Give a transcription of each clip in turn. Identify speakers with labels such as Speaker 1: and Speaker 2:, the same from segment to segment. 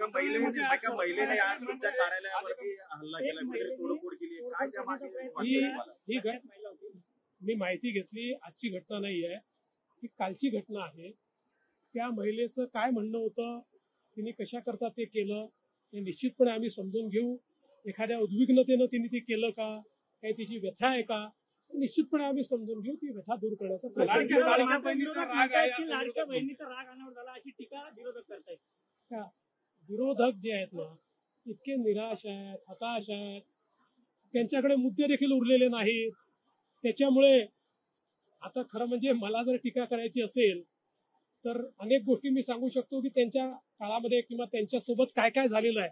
Speaker 1: महिलेने आज तुमच्या कार्यालयावरती हल्ला केला, तोडफोड केली, काय त्या मागे
Speaker 2: मी माहिती घेतली. आजची घटना नाही आहे, ही कालची घटना आहे. त्या महिलेचं काय म्हणणं होतं, तिने कशा करता ते केलं, हे निश्चितपणे आम्ही समजून घेऊ. एखाद्या उद्विग्नतेनं तिने ते केलं का, काही तिची व्यथा आहे का, निश्चितपणे आम्ही समजून घेऊ. ती व्यथा दूर करण्याचा प्रयत्न.
Speaker 3: लाडक्या बहिणीचा राग अनावर झाला अशी टीका विरोधक करतायत.
Speaker 2: विरोधक जे आहेत ना, इतके निराश आहेत, हताश आहेत, त्यांच्याकडे मुद्दे देखील उरलेले नाहीत. त्याच्यामुळे आता खरं म्हणजे मला जर टीका करायची असेल तर अनेक गोष्टी मी सांगू शकतो की त्यांच्या काळामध्ये किंवा त्यांच्यासोबत काय काय झालेलं आहे.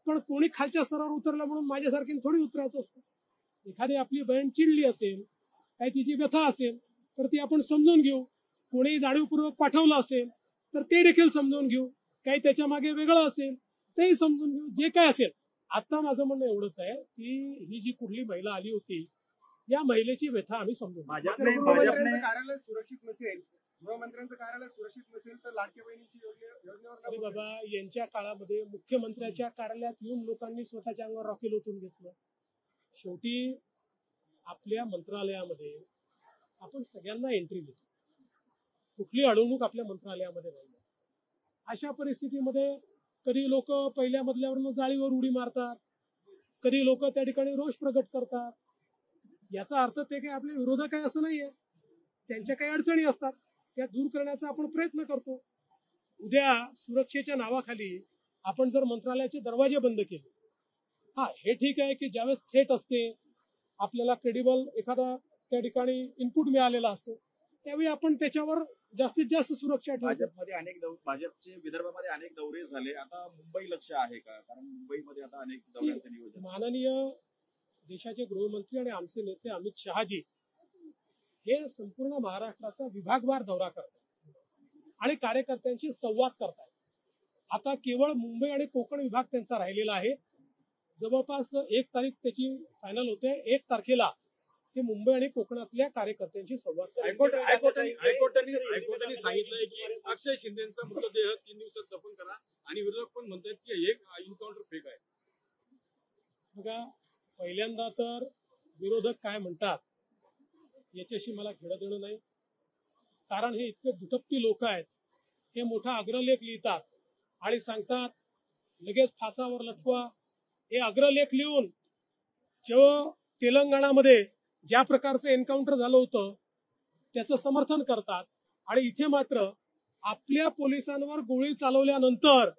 Speaker 2: पण कोणी खालच्या स्तरावर उतरलं म्हणून माझ्यासारखी थोडी उतरायचं असतं. एखादी आपली बहीण चिडली असेल, काही तिची व्यथा असेल तर ती आपण समजून घेऊ. कोणी जाणीवपूर्वक पाठवलं असेल तर ते देखील समजून घेऊ. काही त्याच्या मागे वेगळं असेल तेही समजून घेऊ. जे काय असेल, आता माझं म्हणणं एवढंच आहे की ही जी कुठली महिला आली होती, या महिलेची व्यथा आम्ही समजून
Speaker 1: भाजपने कार्यालय सुरक्षित नसेल, गृहमंत्र्यांचं कार्यालय सुरक्षित नसेल तर लाडक्या बहिणीची योजनेवर
Speaker 2: बाबा, यांच्या काळामध्ये मुख्यमंत्र्यांच्या कार्यालयात येऊन लोकांनी स्वतःच्या अंगावर रॉकेल ओतून घेतलं. शेवटी आपल्या मंत्रालयामध्ये आपण सगळ्यांना एंट्री देतो, कुठली अडवणूक आपल्या मंत्रालयामध्ये नाही. अशा परिस्थितीमध्ये कधी लोक पहिल्या मजल्यावरून जाळीवर उडी मारतात, कधी लोक त्या ठिकाणी रोष प्रकट करतात. याचा अर्थ ते काही आपले विरोधक आहे असं नाहीये. त्यांच्या काही अडचणी असतात, त्या दूर करण्याचा आपण प्रयत्न करतो. उद्या सुरक्षेच्या नावाखाली आपण जर मंत्रालयाचे दरवाजे बंद केले, हे ठीक आहे की ज्यावेळेस थ्रेट असते, आपल्याला क्रेडिबल एखादा त्या ठिकाणी इनपुट मिळालेला असतो, त्यावेळी आपण त्याच्यावर जास्तीत जास्त सुरक्षा ठेवतो.
Speaker 1: भाजपचे विदर्भामध्ये अनेक दौरे झाले, आता मुंबई लक्ष आहे का? कारण मुंबईमध्ये आता अनेक दौऱ्यांचं नियोजन.
Speaker 2: माननीय देशाचे गृहमंत्री आणि आमचे नेते अमित शहाजी हे संपूर्ण महाराष्ट्राचा विभागवार दौरा करतात आणि कार्यकर्त्यांशी संवाद करतात. आता केवळ मुंबई आणि कोकण विभाग त्यांचा राहिलेला आहे. जवळपास 1 तारीख त्याची फायनल होते. 1 तारखेला ते मुंबई आणि कोकणातल्या कार्यकर्त्यांशी संवाद करतात.
Speaker 4: हायकोर्टाने सांगितलंय की अक्षय शिंदेचा मृतदेह 3 दिवसात दफन करा आणि विरोधक पण म्हणतात की हे एन्काउंटर फेक आहे.
Speaker 2: बघा, पहिल्यांदा तर विरोधक काय म्हणतात याच्याशी मला घेणं देणं नाही. कारण हे इतके दुटप्पी लोक आहेत. हे मोठा अग्रलेख लिहितात आणि सांगतात लगेच फासावर लटकवा. हे अग्रलेख लिहून जेव्हा तेलंगणामध्ये ज्या प्रकारचं एन्काउंटर झालं होतं त्याचं समर्थन करतात आणि इथे मात्र आपल्या पोलिसांवर गोळी चालवल्यानंतर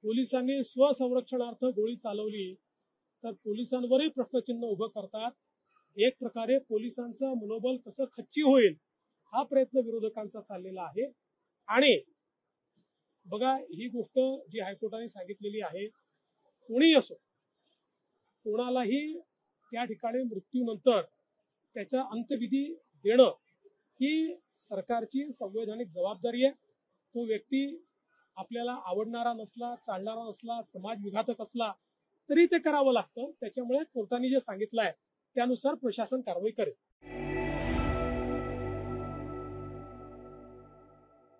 Speaker 2: पोलिसांनी स्वसंरक्षणार्थ गोळी चालवली तर पोलिसांवरही प्रश्नचिन्ह उभं करतात. एक प्रकारे पोलिसांचं मनोबल कसं खच्ची होईल हा प्रयत्न विरोधकांचा चाललेला आहे. आणि बघा, ही गोष्ट जी हायकोर्टाने सांगितलेली आहे, कोणीही असो, कोणालाही त्या ठिकाणी मृत्यूनंतर त्याचा अंत्यविधी देणं ही सरकारची संवैधानिक जबाबदारी आहे. तो व्यक्ती आपल्याला आवडणारा नसला, चालणारा नसला, समाज विघातक असला तरी ते करावं लागतं. त्याच्यामुळे कोर्टाने जे सांगितलंय त्यानुसार प्रशासन कारवाई करेल.